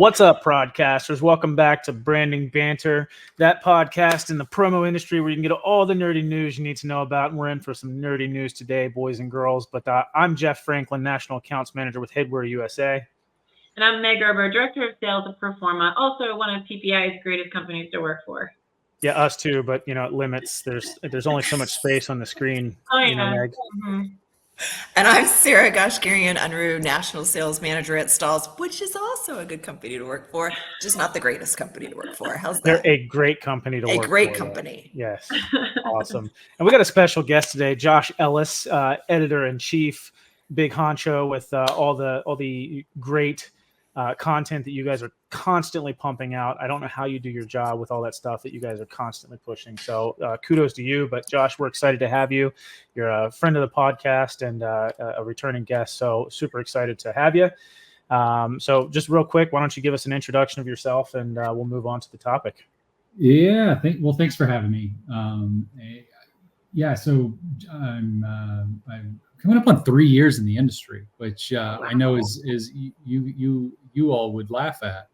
What's up, podcasters? Welcome back to Branding Banter, that podcast in the promo industry where you can get all the nerdy news you need to know about. And we're in for some nerdy news today, boys and girls. But I'm Jeff Franklin, National Accounts Manager with Headwear USA. And I'm Meg Erber, Director of Sales at Proforma, also one of PPAI's greatest companies to work for. Yeah, us too, but it limits. There's only so much space on the screen. Oh, yeah. Meg. Mm-hmm. And I'm Sarah Goshgarian Unruh, National Sales Manager at Stalls, which is also a good company to work for, just not the greatest company to work for. How's that? They're a great company to work for. A great company. Yeah. Yes. Awesome. And we got a special guest today, Josh Ellis, Editor-in-Chief, big honcho with all the great content that you guys are constantly pumping out. I don't know how you do your job with all that stuff that you guys are constantly pushing. So kudos to you. But Josh, we're excited to have you. You're a friend of the podcast and a returning guest. So super excited to have you. So just real quick, why don't you give us an introduction of yourself and we'll move on to the topic. Yeah. Thanks for having me. So I'm coming up on 3 years in the industry, which I know is you all would laugh at.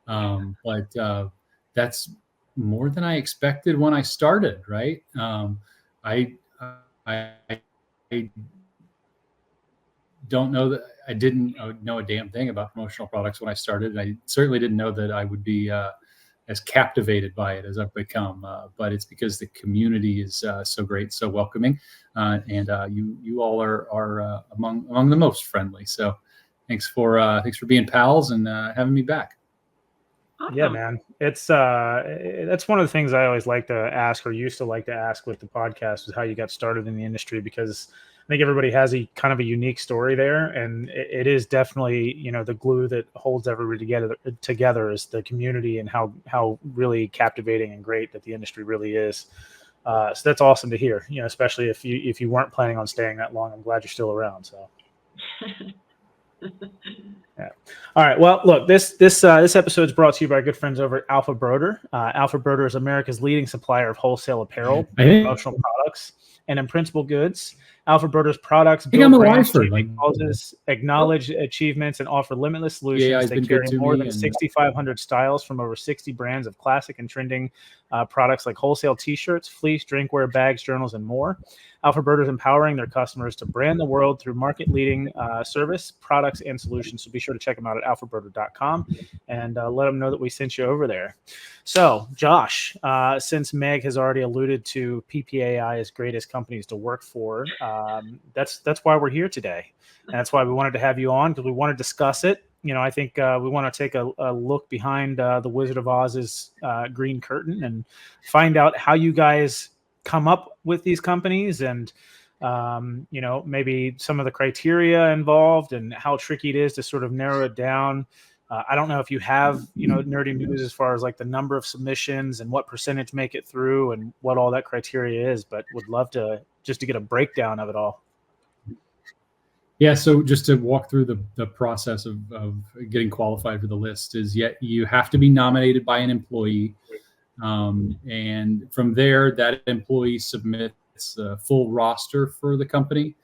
But that's more than I expected when I started, right? I don't know that I didn't know a damn thing about promotional products when I started. And I certainly didn't know that I would be as captivated by it as I've become. But it's because the community is so great, so welcoming, and you all are among the most friendly. So thanks for being pals and having me back. Awesome. Yeah, man. It's that's one of the things I always like to ask, or used to like to ask with the podcast, is how you got started in the industry, because I think everybody has a kind of a unique story there, and it is definitely, the glue that holds everybody together is the community and how really captivating and great that the industry really is. So that's awesome to hear, especially if you weren't planning on staying that long. I'm glad you're still around. So. Yeah. All right. Well, look, this episode is brought to you by good friends over at Alpha Broder. Alpha Broder is America's leading supplier of wholesale apparel, promotional products, and in-principle goods. Alpha Broder's products build brands, causes, acknowledge achievements, and offer limitless solutions. They carry more than 6,500 styles from over 60 brands of classic and trending products like wholesale T-shirts, fleece, drinkware, bags, journals, and more. Alpha Broder is empowering their customers to brand the world through market-leading service, products, and solutions. So be sure to check them out at alphabroder.com and let them know that we sent you over there. So, Josh, since Meg has already alluded to PPAI as greatest companies to work for, that's why we're here today. And that's why we wanted to have you on, because we want to discuss it. I think we want to take a look behind the Wizard of Oz's green curtain and find out how you guys come up with these companies and, maybe some of the criteria involved and how tricky it is to sort of narrow it down. I don't know if you have, nerdy news as far as like the number of submissions and what percentage make it through and what all that criteria is, but would love to get a breakdown of it all. Yeah. So just to walk through the process of getting qualified for the list is you have to be nominated by an employee. And from there, that employee submits a full roster for the company,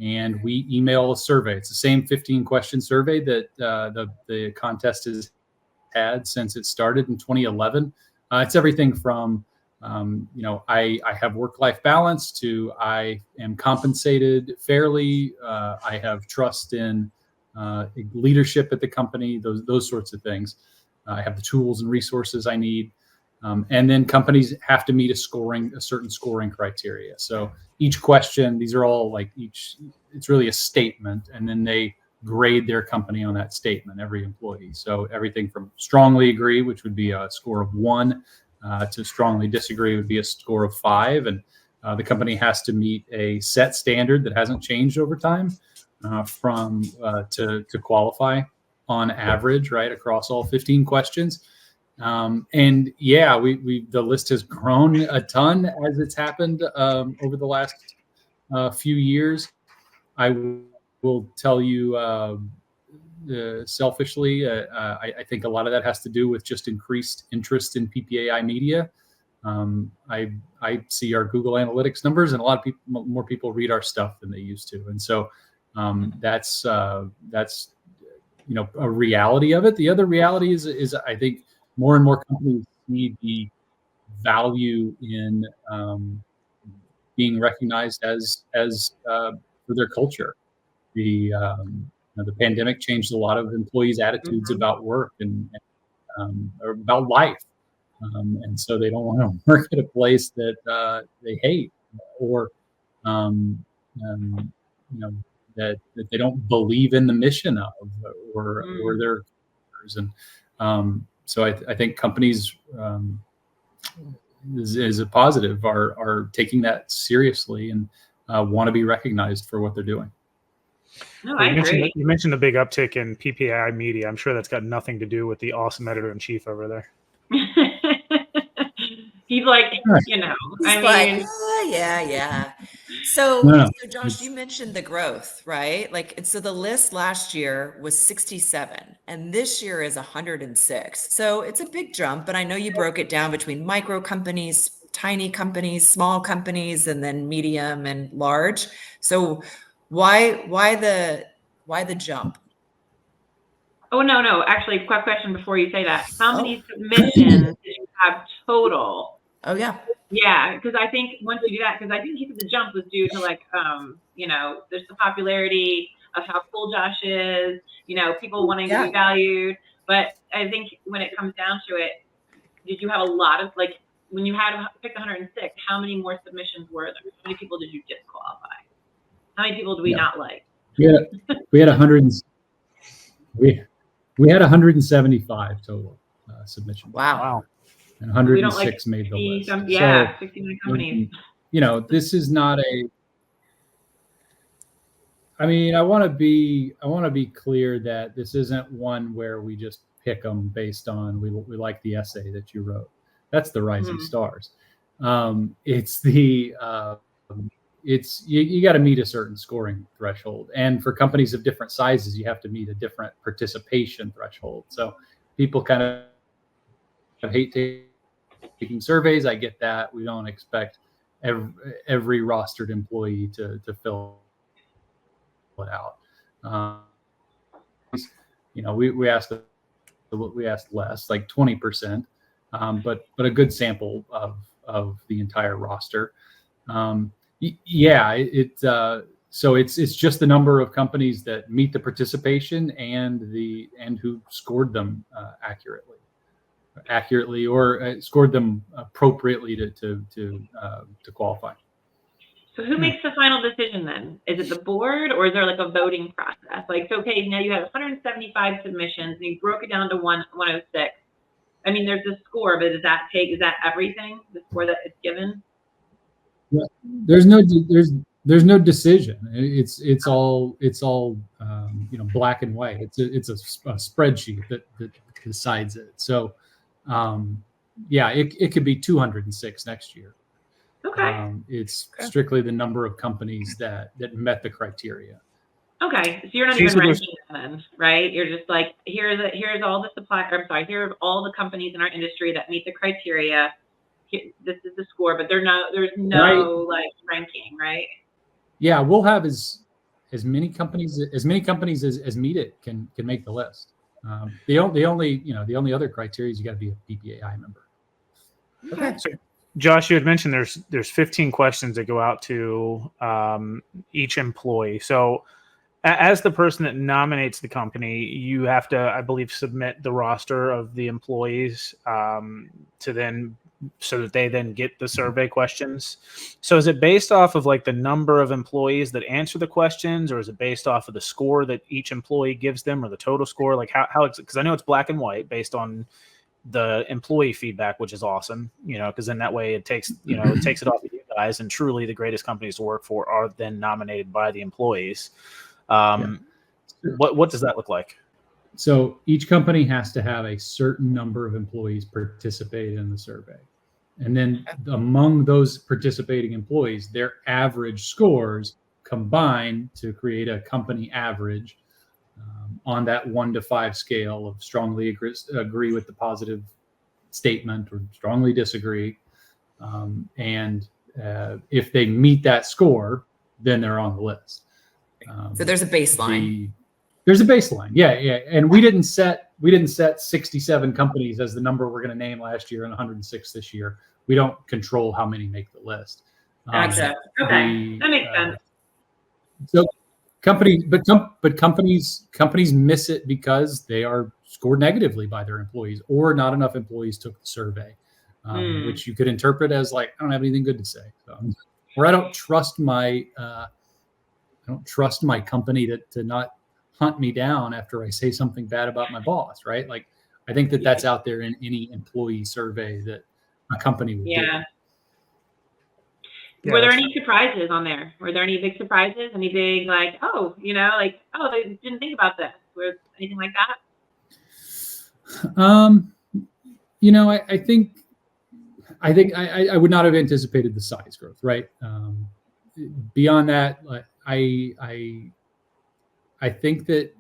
and we email a survey. It's the same 15-question survey that the contest has had since it started in 2011. It's everything from, I have work-life balance to I am compensated fairly. I have trust in leadership at the company, those sorts of things. I have the tools and resources I need. And then companies have to meet a certain scoring criteria. So each question, these are all it's really a statement, and then they grade their company on that statement, every employee. So everything from strongly agree, which would be a score of 1, to strongly disagree would be a score of 5. And the company has to meet a set standard that hasn't changed over time to qualify on average, right, across all 15 questions. The list has grown a ton as it's happened over the last few years. I will tell you selfishly, I think a lot of that has to do with just increased interest in PPAI media. I see our Google Analytics numbers, and a lot of more people read our stuff than they used to, and so that's a reality of it. The other reality is I think more and more companies see the value in being recognized as for their culture. The pandemic changed a lot of employees' attitudes about work and or about life, and so they don't want to work at a place that they hate, or that they don't believe in the mission of, or their and so I think companies is a positive are taking that seriously and want to be recognized for what they're doing. No, I agree. You mentioned a big uptick in PPAI media. I'm sure that's got nothing to do with the awesome editor-in-chief over there. He's like, yeah. So Josh, you mentioned the growth, right? Like, and so the list last year was 67 and this year is 106. So it's a big jump, but I know you broke it down between micro companies, tiny companies, small companies, and then medium and large. So why the jump? Oh, no. Actually, quick question before you say that. How many submissions did you have total? Oh, yeah. Yeah, because I think once you do that, because I think the jump was due to there's the popularity of how cool Josh is, people wanting to be valued. But I think when it comes down to it, did you have a lot of, when you had picked 106, how many more submissions were there? How many people did you disqualify? How many people do we not like? We had 100. We had 175 total submissions. Wow. And 106 made the list. 69 companies. This is not a. I mean, I want to be clear that this isn't one where we just pick them based on we like the essay that you wrote. That's the Rising Stars. It's the you got to meet a certain scoring threshold, and for companies of different sizes, you have to meet a different participation threshold. So people kind of hate taking surveys. I get that. We don't expect every rostered employee to fill it out. We asked less, like 20%, but a good sample of the entire roster. So it's just the number of companies that meet the participation and who scored them accurately or scored them appropriately to qualify. So who makes the final decision then? Is it the board, or is there like a voting process? Okay, now you have 175 submissions and you broke it down to 106. I mean, there's a score, but is that everything? The score that it's given? Yeah, there's no decision. It's all black and white. It's a spreadsheet that decides it. So it could be 206 next year. Okay. It's strictly the number of companies that met the criteria. Okay, so you're not even ranking them then, right? You're just like, here's all the here are all the companies in our industry that meet the criteria. This is the score, but there's no ranking, right? Yeah, we'll have as many companies as meet it can make the list. The only other criteria is you got to be a PPAI member. Okay. So, Josh, you had mentioned there's 15 questions that go out to each employee. So as the person that nominates the company, you have to, I believe, submit the roster of the employees so that they then get the survey questions. So is it based off of the number of employees that answer the questions, or is it based off of the score that each employee gives them, or the total score? How it's, because I know it's black and white based on the employee feedback, which is awesome, because then that way it takes it off of you guys, and truly the greatest companies to work for are then nominated by the employees. What does that look like? So each company has to have a certain number of employees participate in the survey. And then among those participating employees, their average scores combine to create a company average on that 1 to 5 scale of strongly agree with the positive statement or strongly disagree. If they meet that score, then they're on the list. So there's a baseline. There's a baseline. Yeah. And we didn't set 67 companies as the number we're going to name last year and 106 this year. We don't control how many make the list. Gotcha. Okay. That makes sense. So companies miss it because they are scored negatively by their employees, or not enough employees took the survey, which you could interpret as like, I don't have anything good to say. Or I don't trust my company to not hunt me down after I say something bad about my boss, right? Like, I think that's out there in any employee survey that a company would do. Were there any surprises on there? Were there any big surprises? Any big, like, they didn't think about this? Was anything like that? I think I would not have anticipated the size growth, right? Beyond that, I think that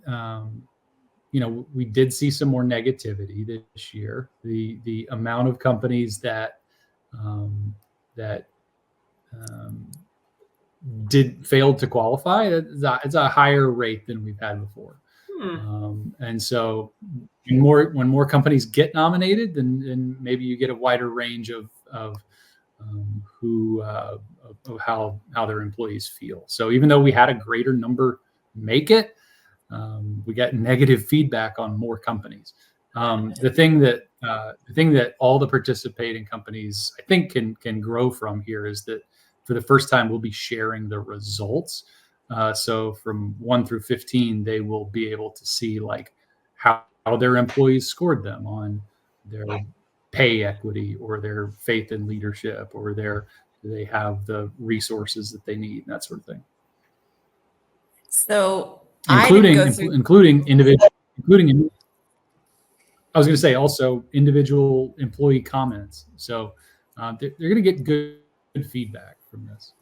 we did see some more negativity this year. The amount of companies that failed to qualify, it's a higher rate than we've had before. And so when more companies get nominated, then maybe you get a wider range of how their employees feel. So even though we had a greater number make it, we got negative feedback on more companies. The thing that all the participating companies, I think, can grow from here is that for the first time we'll be sharing the results. So from 1 through 15, they will be able to see like how their employees scored them on their pay equity or their faith in leadership, or do they have the resources that they need, and that sort of thing. So including individual, I was going to say also individual employee comments. So they're going to get good feedback from this.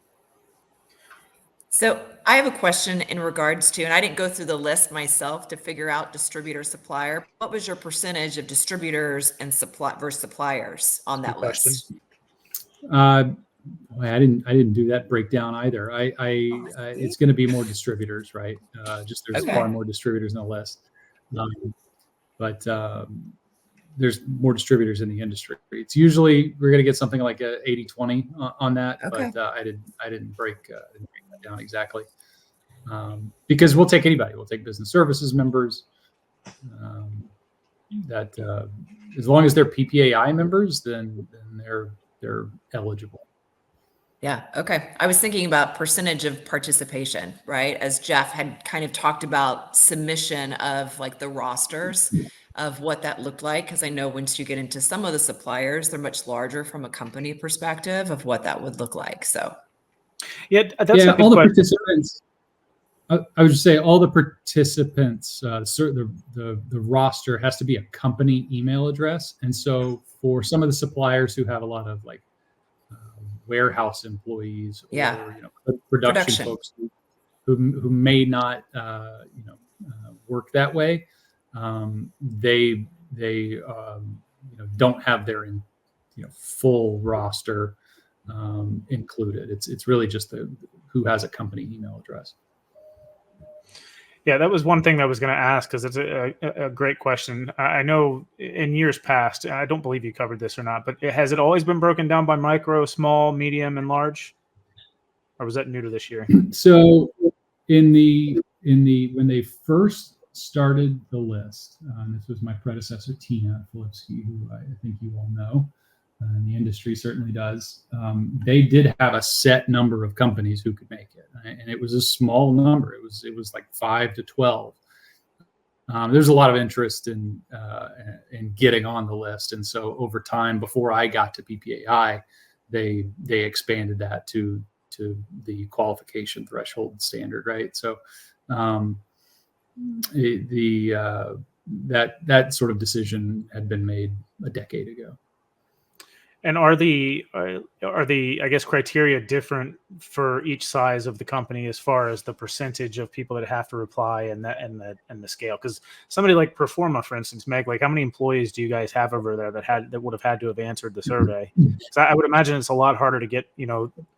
So I have a question in regards to, and I didn't go through the list myself to figure out distributor supplier. What was your percentage of distributors and versus suppliers on that list? I didn't do that breakdown either. It's going to be more distributors, right? There's far more distributors on the list, but there's more distributors in the industry. It's usually we're going to get something like a 80-20 on that, but I didn't break that down exactly, because we'll take anybody. We'll take business services members. That as long as they're PPAI members, then they're eligible. Yeah. Okay. I was thinking about percentage of participation, right? As Jeff had kind of talked about submission of like the rosters of what that looked like. Cause I know once you get into some of the suppliers, they're much larger from a company perspective of what that would look like. So all the participants, I would just say all the participants, the roster has to be a company email address. And so for some of the suppliers who have a lot of like warehouse employees or production folks who may not work that way, they don't have their full roster included. It's really just who has a company email address. Yeah, that was one thing that I was going to ask, because it's a great question. I know in years past, I don't believe you covered this or not, but has it always been broken down by micro, small, medium, and large? Or was that new to this year? So when they first started the list, this was my predecessor, Tina Filipski, who I think you all know, and the industry certainly does. They did have a set number of companies who could make it, and it was a small number. It was like 5 to 12. There's a lot of interest in getting on the list, and so over time, before I got to PPAI, they expanded that to the qualification threshold standard, right? So that sort of decision had been made a decade ago. And are the I guess criteria different for each size of the company as far as the percentage of people that have to reply and the scale? Because somebody like Performa, for instance, Meg, like how many employees do you guys have over there that would have had to have answered the survey? So I would imagine it's a lot harder to get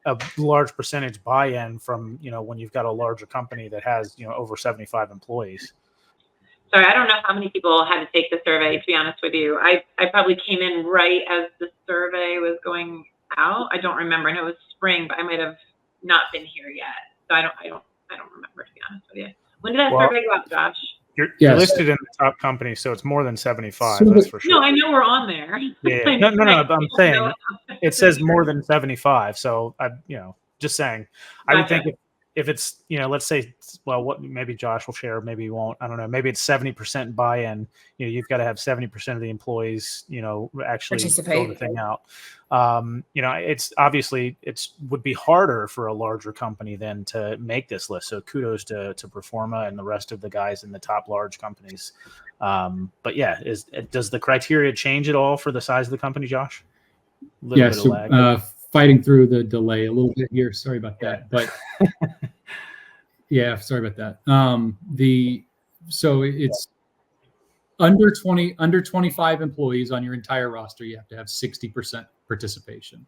a large percentage buy-in from when you've got a larger company that has over 75 employees. sorry, I don't know how many people had to take the survey, to be honest with you. I probably came in right as the survey was going out. I don't remember. I know it was spring, but I might have not been here yet. So I don't remember, to be honest with you. When did that survey go out, Josh? You're listed in the top company, so it's more than 75. That's for sure. No, I know we're on there. Yeah. No. I'm saying it says more than 75. So just saying. I would think if it's, let's say, well, maybe Josh will share, maybe he won't. I don't know. Maybe it's 70% buy-in. You've got to have 70% of the employees, actually fill the thing out. It's obviously would be harder for a larger company than to make this list. So kudos to Performa and the rest of the guys in the top large companies. But yeah, does the criteria change at all for the size of the company, Josh? Yeah. So fighting through the delay a little bit here. Sorry about that. But yeah, sorry about that. So it's under 25 employees on your entire roster. You have to have 60% participation.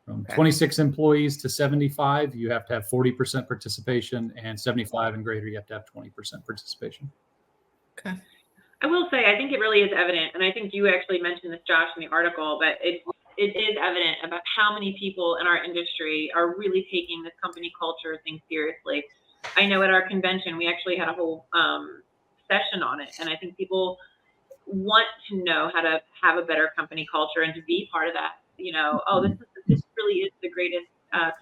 From 26 employees to 75, you have to have 40% participation, and 75 and greater, you have to have 20% participation. Okay. I will say, I think it really is evident, and I think you actually mentioned this, Josh, in the article, but it is evident about how many people in our industry are really taking this company culture thing seriously. I know at our convention, we actually had a whole session on it, and I think people want to know how to have a better company culture and to be part of that. This really is the greatest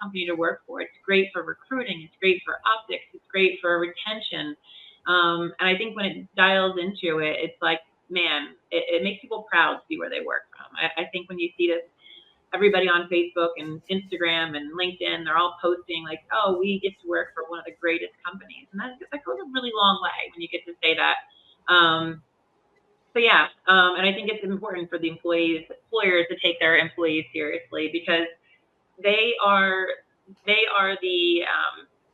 company to work for. It's great for recruiting. It's great for optics. It's great for retention. And I think when it dials into it, it's like, man, it makes people proud to see where they work from. I think when you see this, everybody on Facebook and Instagram and LinkedIn, they're all posting like, oh, we get to work for one of the greatest companies. And that goes a really long way when you get to say that. And I think it's important for the employers to take their employees seriously, because they are the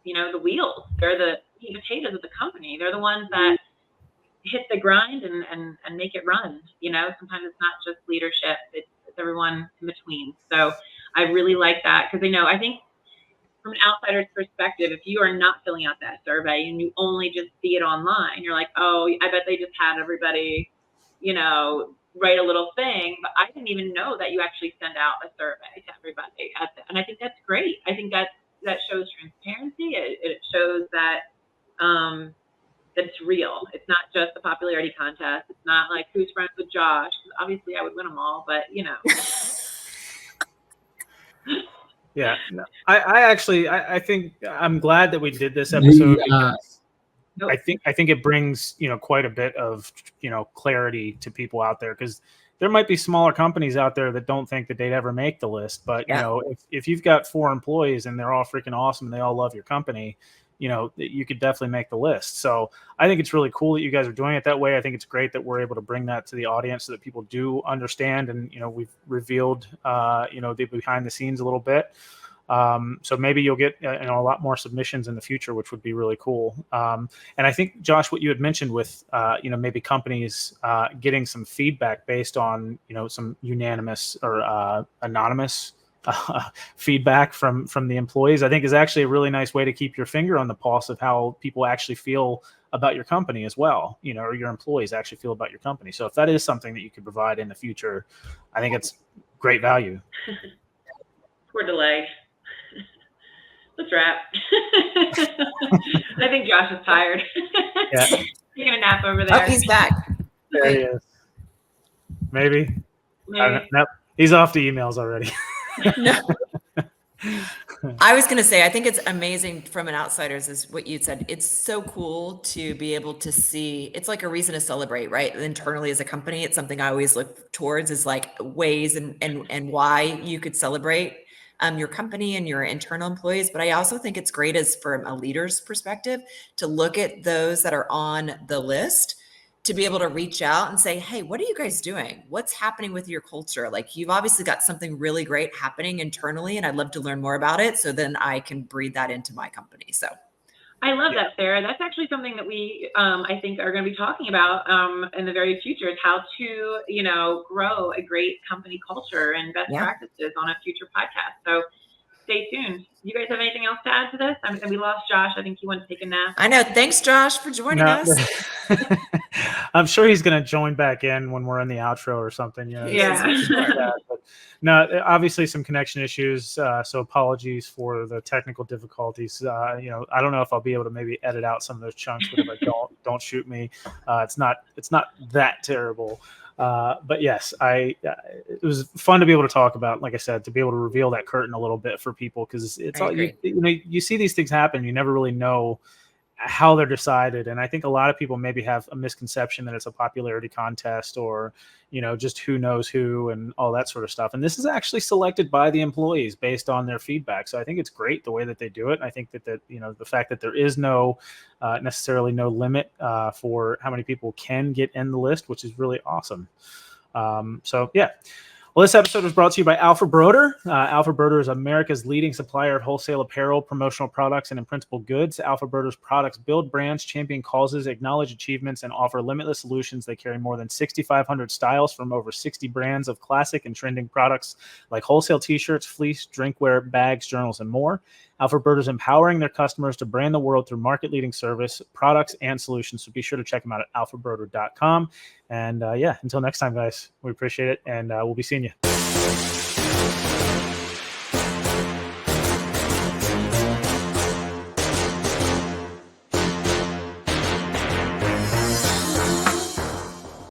the wheels. They're the potatoes of the company. They're the ones that hit the grind and make it run. Sometimes it's not just leadership; it's everyone in between. So I really like that, because I think from an outsider's perspective, if you are not filling out that survey and you only just see it online, you're like, oh, I bet they just had everybody, write a little thing. But I didn't even know that you actually send out a survey to everybody. And I think that's great. I think that shows transparency. It shows that it's real. It's not just a popularity contest. It's not like who's friends with Josh. Obviously, I would win them all, but Yeah, I think I'm glad that we did this episode. I think it brings quite a bit of clarity to people out there, because there might be smaller companies out there that don't think that they'd ever make the list. But if you've got 4 employees and they're all freaking awesome and they all love your company, you could definitely make the list. So I think it's really cool that you guys are doing it that way. I think it's great that we're able to bring that to the audience so that people do understand. And, we've revealed, the behind the scenes a little bit. So maybe you'll get a lot more submissions in the future, which would be really cool. And I think, Josh, what you had mentioned with, maybe companies getting some feedback based on, some unanimous or anonymous feedback from the employees, I think is actually a really nice way to keep your finger on the pulse of how people actually feel about your company as well, or your employees actually feel about your company. So if that is something that you could provide in the future, I think it's great value. Poor delay. Let's wrap. I think Josh is tired. Yeah. Taking a nap over there. Oh, he's back. There he is. Maybe. Nope. He's off the emails already. No. I was going to say, I think it's amazing from an outsider's, is what you said. It's so cool to be able to see. It's like a reason to celebrate, right? Internally as a company, it's something I always look towards, is like ways and why you could celebrate your company and your internal employees. But I also think it's great as from a leader's perspective to look at those that are on the list, to be able to reach out and say, hey, what are you guys doing? What's happening with your culture? Like, you've obviously got something really great happening internally, and I'd love to learn more about it, so then I can breathe that into my company. So I love that, Sarah. That's actually something that we, I think, are going to be talking about in the very future, is how to, grow a great company culture and best practices on a future podcast. So stay tuned. You guys have anything else to add to this? I mean, we lost Josh. I think he went to take a nap. I know. Thanks, Josh, for joining us. I'm sure he's going to join back in when we're in the outro or something. Yeah. Like that. But no, obviously some connection issues. So apologies for the technical difficulties. I don't know if I'll be able to maybe edit out some of those chunks, but if I don't shoot me. It's not that terrible. But yes, it was fun to be able to talk about, like I said, to be able to reveal that curtain a little bit for people, because it's all you see these things happen. You never really know how they're decided. And I think a lot of people maybe have a misconception that it's a popularity contest or, just who knows who and all that sort of stuff. And this is actually selected by the employees based on their feedback. So I think it's great the way that they do it. I think that the fact that there is no necessarily no limit for how many people can get in the list, which is really awesome. So yeah. Well, this episode was brought to you by Alpha Broder. Alpha Broder is America's leading supplier of wholesale apparel, promotional products, and imprintable goods. Alpha Broder's products build brands, champion causes, acknowledge achievements, and offer limitless solutions. They carry more than 6,500 styles from over 60 brands of classic and trending products like wholesale t-shirts, fleece, drinkware, bags, journals, and more. Alpha Broder is empowering their customers to brand the world through market-leading service, products, and solutions. So be sure to check them out at alphabroder.com. And until next time, guys, we appreciate it, and we'll be seeing you.